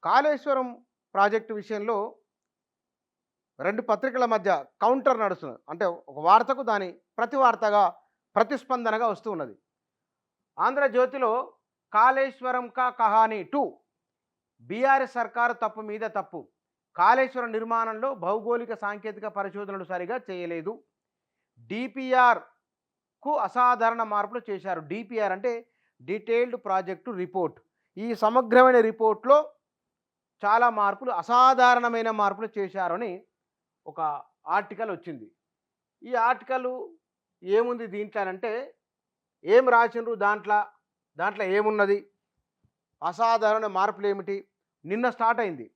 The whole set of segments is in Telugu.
కాళేశ్వరం ప్రాజెక్టు విషయంలో 2 పత్రికల మధ్య కౌంటర్ నడుస్తున్నది. అంటే ఒక వార్తకు దాని ప్రతి వార్తగా, ప్రతిస్పందనగా వస్తూ ఉన్నది. ఆంధ్రజ్యోతిలో కాళేశ్వరం కా కహాని 2 బీఆర్ఎస్ సర్కారు తప్పు మీద తప్పు. కాళేశ్వరం నిర్మాణంలో భౌగోళిక సాంకేతిక పరిశోధనలు సరిగా చేయలేదు. డిపిఆర్‌కు అసాధారణ మార్పులు చేశారు. డిపిఆర్ అంటే డీటెయిల్డ్ ప్రాజెక్టు రిపోర్ట్. ఈ సమగ్రమైన రిపోర్ట్‌లో చాలా మార్పులు, అసాధారణమైన మార్పులు చేశారని ఒక ఆర్టికల్ వచ్చింది. ఈ ఆర్టికల్ ఏముంది దీంట్లోనంటే, ఏం రాసిండ్రు దాంట్లో ఏమున్నది, అసాధారణ మార్పులు ఏమిటి, నిన్న స్టార్ట్ అయింది.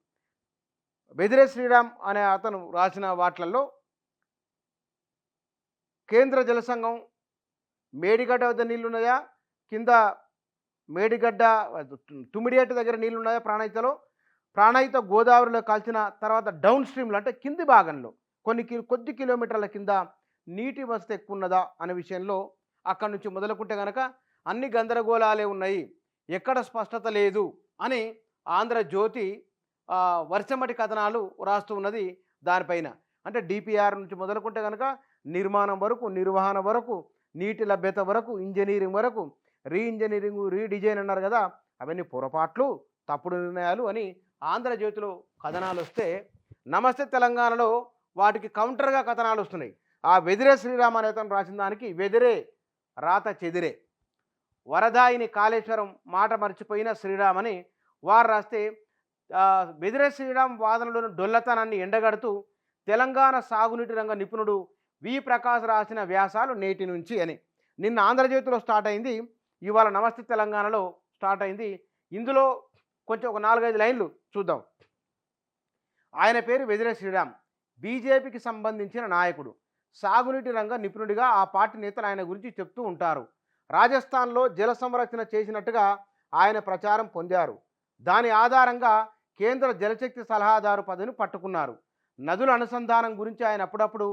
బెదిరే శ్రీరామ్ అనే అతను రాసిన వాటిలలో కేంద్ర జలసంఘం మేడిగడ్డ వద్ద నీళ్లున్నాయా, కింద మేడిగడ్డ తుమ్మిడిగట్టు దగ్గర నీళ్లున్నాయా ప్రాణహిత గోదావరిలో కలిసిన తర్వాత డౌన్ స్ట్రీమ్లో అంటే కింది భాగంలో కొద్ది కిలోమీటర్ల కింద నీటి వసతి ఎక్కువ ఉన్నదా అనే విషయంలో అక్కడి నుంచి మొదలుకుంటే కనుక అన్ని గందరగోళాలే ఉన్నాయి, ఎక్కడ స్పష్టత లేదు అని ఆంధ్రజ్యోతి వర్షమటి కథనాలు రాస్తూ ఉన్నది దానిపైన. అంటే డిపిఆర్ నుంచి మొదలుకుంటే కనుక నిర్మాణం వరకు, నిర్వహణ వరకు, నీటి లభ్యత వరకు, ఇంజనీరింగ్ వరకు, రీఇంజనీరింగ్, రీడిజైన్ అన్నారు కదా, అవన్నీ పొరపాట్లు, తప్పుడు నిర్ణయాలు అని ఆంధ్రజ్యోతిలో కథనాలు వస్తే, నమస్తే తెలంగాణలో వాటికి కౌంటర్గా కథనాలు వస్తున్నాయి. ఆ వెదిరే శ్రీరామ్ అనే అతను రాసిన దానికి వెదిరే రాత చెదిరే. వరదాయిని కాళేశ్వరం మాట మర్చిపోయిన శ్రీరామ్ అని వారు రాస్తే, వెదిరే శ్రీరామ్ వాదనలోని డొల్లతనాన్ని ఎండగడుతూ తెలంగాణ సాగునీటి రంగ నిపుణుడు వి ప్రకాష్ రాసిన వ్యాసాలు నేటి నుంచి అని నిన్న ఆంధ్రజ్యోతిలో స్టార్ట్ అయింది, ఇవాళ నమస్తే తెలంగాణలో స్టార్ట్ అయింది. ఇందులో కొంచెం ఒక 4-5 లైన్లు చూద్దాం. ఆయన పేరు వెదిరే శ్రీరామ్, బీజేపీకి సంబంధించిన నాయకుడు, సాగునీటి రంగ నిపుణుడిగా ఆ పార్టీ నేతలు ఆయన గురించి చెప్తూ ఉంటారు. రాజస్థాన్లో జల సంరక్షణ చేసినట్టుగా ఆయన ప్రచారం పొందారు. దాని ఆధారంగా కేంద్ర జలశక్తి సలహాదారు పదవిని పట్టుకున్నారు. నదుల అనుసంధానం గురించి ఆయన అప్పుడప్పుడు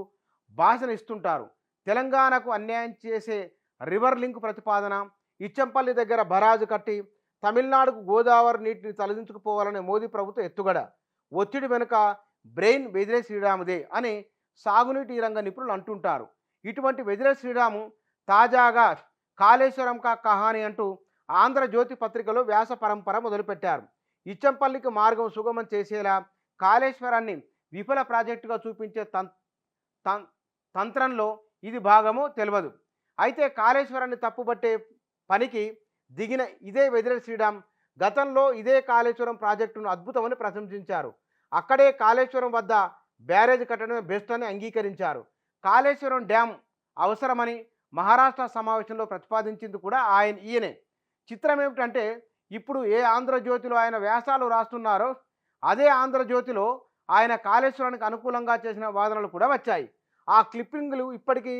భాషను ఇస్తుంటారు. తెలంగాణకు అన్యాయం చేసే రివర్ లింక్ ప్రతిపాదన, ఇచ్చంపల్లి దగ్గర బరాజు కట్టి తమిళనాడుకు గోదావరి నీటిని తలదించుకుపోవాలనే మోదీ ప్రభుత్వ ఎత్తుగడ, ఒత్తిడి వెనుక బ్రెయిన్ వెదిరే శ్రీరాముదే అని సాగునీటి రంగ నిపుణులు అంటుంటారు. ఇటువంటి వెదిరే శ్రీరాము తాజాగా కాళేశ్వరం కా కహాని అంటూ ఆంధ్రజ్యోతి పత్రికలో వ్యాస పరంపర మొదలుపెట్టారు. ఇచ్చంపల్లికి మార్గం సుగమం చేసేలా కాళేశ్వరాన్ని విఫల ప్రాజెక్టుగా చూపించే తంత్రంలో ఇది భాగమో తెలియదు. అయితే కాళేశ్వరాన్ని తప్పుబట్టే పనికి దిగిన ఇదే వెదిరే శ్రీరామ్ గతంలో ఇదే కాళేశ్వరం ప్రాజెక్టును అద్భుతమని ప్రశంసించారు. అక్కడే కాళేశ్వరం వద్ద బ్యారేజ్ కట్టడమే బెస్ట్ అని అంగీకరించారు. కాళేశ్వరం డ్యామ్ అవసరమని మహారాష్ట్ర సమావేశంలో ప్రతిపాదించింది కూడా ఈయనే. చిత్రం ఏమిటంటే, ఇప్పుడు ఏ ఆంధ్రజ్యోతిలో ఆయన వ్యాసాలు రాస్తున్నారో అదే ఆంధ్రజ్యోతిలో ఆయన కాళేశ్వరానికి అనుకూలంగా చేసిన వాదనలు కూడా వచ్చాయి. ఆ క్లిప్పింగ్లు ఇప్పటికీ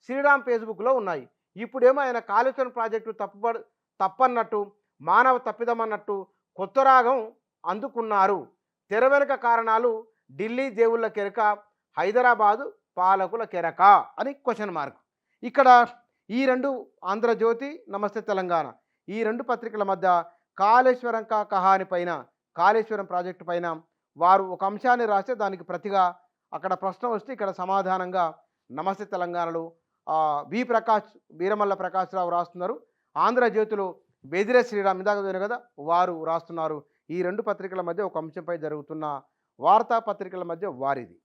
శ్రీరామ్ ఫేస్బుక్లో ఉన్నాయి. ఇప్పుడేమో ఆయన కాళేశ్వరం ప్రాజెక్టు తప్పన్నట్టు, మానవ తప్పిదమన్నట్టు కొత్త రాగం అందుకున్నారు. తెర వెనుక కారణాలు ఢిల్లీ దేవుళ్ళ కెరక, హైదరాబాదు పాలకుల కెరక అని క్వశ్చన్ మార్క్. ఇక్కడ ఈ 2 ఆంధ్రజ్యోతి, నమస్తే తెలంగాణ, ఈ 2 పత్రికల మధ్య కాళేశ్వరం కా కహాని పైన, కాళేశ్వరం ప్రాజెక్టు పైన వారు ఒక అంశాన్ని రాస్తే దానికి ప్రతిగా అక్కడ ప్రశ్న వస్తే ఇక్కడ సమాధానంగా నమస్తే తెలంగాణలో వీరమల్ల ప్రకాష్ రావు రాస్తున్నారు. ఆంధ్రజ్యోతిలో బెదిరే శ్రీరామ్ ఇందాక చదివాను కదా, వారు రాస్తున్నారు. ఈ 2 పత్రికల మధ్య ఒక అంశంపై జరుగుతున్న వార్తాపత్రికల మధ్య వారిది.